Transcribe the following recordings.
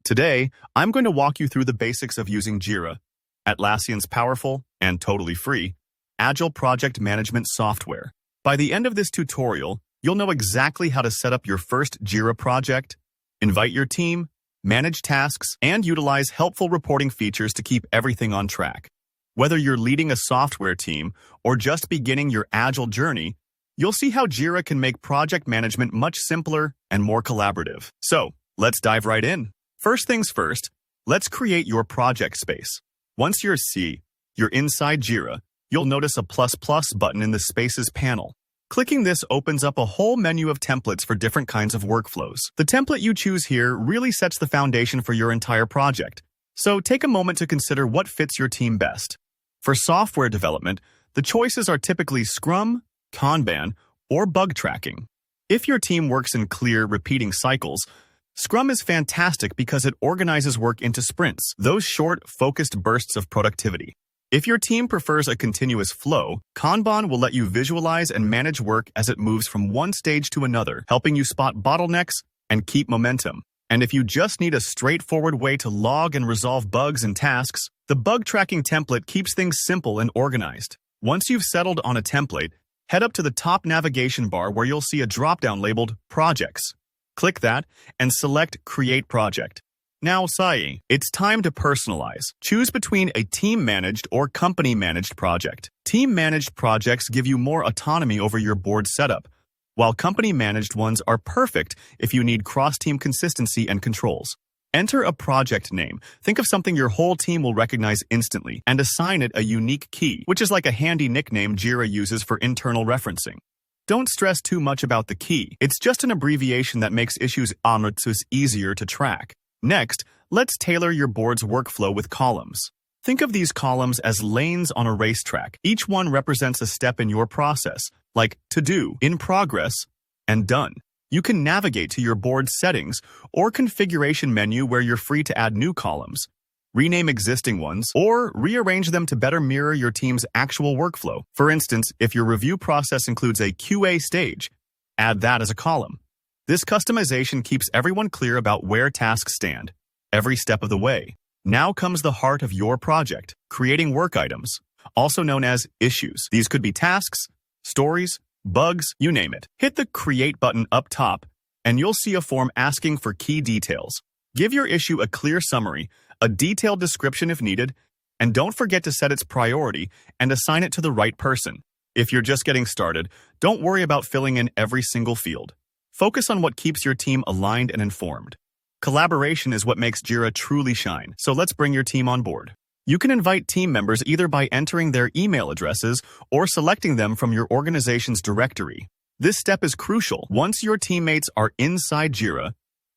Today, I'm going to walk you through the basics of using Jira, Atlassian's powerful and totally free agile project management software. By the end of this tutorial, you'll know exactly how to set up your first Jira project, invite your team, manage tasks, and utilize helpful reporting features to keep everything on track. Whether you're leading a software team or just beginning your agile journey, you'll see how Jira can make project management much simpler and more collaborative. So, let's dive right in. First things first, let's create your project space. Once you're inside Jira, you'll notice a ++ button in the Spaces panel. Clicking this opens up a whole menu of templates for different kinds of workflows. The template you choose here really sets the foundation for your entire project, so take a moment to consider what fits your team best. For software development, the choices are typically Scrum, Kanban, or bug tracking. If your team works in clear, repeating cycles, Scrum is fantastic because it organizes work into sprints, those short, focused bursts of productivity. If your team prefers a continuous flow, Kanban will let you visualize and manage work as it moves from one stage to another, helping you spot bottlenecks and keep momentum. And if you just need a straightforward way to log and resolve bugs and tasks, the bug tracking template keeps things simple and organized. Once you've settled on a template, head up to the top navigation bar where you'll see a drop-down labeled Projects. Click that and select Create Project. Now, it's time to personalize. Choose between a team-managed or company-managed project. Team-managed projects give you more autonomy over your board setup, while company-managed ones are perfect if you need cross-team consistency and controls. Enter a project name. Think of something your whole team will recognize instantly, and assign it a unique key, which is like a handy nickname Jira uses for internal referencing. Don't stress too much about the key. It's just an abbreviation that makes issues easier to track. Next, let's tailor your board's workflow with columns. Think of these columns as lanes on a racetrack. Each one represents a step in your process, like To Do, In Progress, and Done. You can navigate to your board's settings or configuration menu where you're free to add new columns, rename existing ones, or rearrange them to better mirror your team's actual workflow. For instance, if your review process includes a QA stage, add that as a column. This customization keeps everyone clear about where tasks stand, every step of the way. Now comes the heart of your project, creating work items, also known as issues. These could be tasks, stories, bugs, you name it. Hit the Create button up top, and you'll see a form asking for key details. Give your issue a clear summary, a detailed description if needed, and don't forget to set its priority and assign it to the right person. If you're just getting started, don't worry about filling in every single field. Focus on what keeps your team aligned and informed. Collaboration is what makes Jira truly shine, so let's bring your team on board. You can invite team members either by entering their email addresses or selecting them from your organization's directory. This step is crucial. Once your teammates are inside Jira,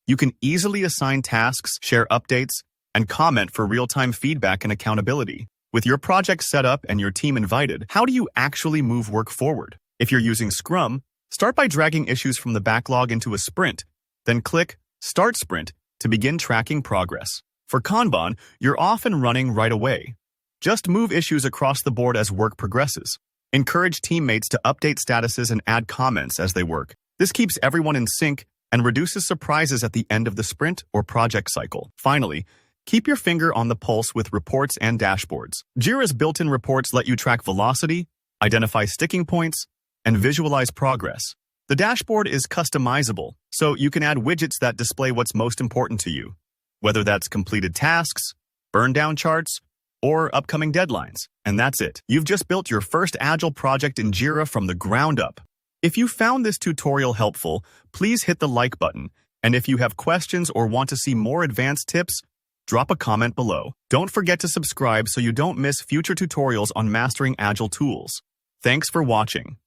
you can easily assign tasks, share updates, and comment for real-time feedback and accountability. With your project set up and your team invited, how do you actually move work forward? If you're using Scrum, start by dragging issues from the backlog into a sprint, then click Start Sprint to begin tracking progress. For Kanban, you're often running right away. Just move issues across the board as work progresses. Encourage teammates to update statuses and add comments as they work. This keeps everyone in sync and reduces surprises at the end of the sprint or project cycle. Finally, keep your finger on the pulse with reports and dashboards. Jira's built-in reports let you track velocity, identify sticking points, and visualize progress. The dashboard is customizable, so you can add widgets that display what's most important to you, whether that's completed tasks, burn-down charts, or upcoming deadlines. And that's it. You've just built your first Agile project in Jira from the ground up. If you found this tutorial helpful, please hit the like button. And if you have questions or want to see more advanced tips, drop a comment below. Don't forget to subscribe so you don't miss future tutorials on mastering Agile tools. Thanks for watching.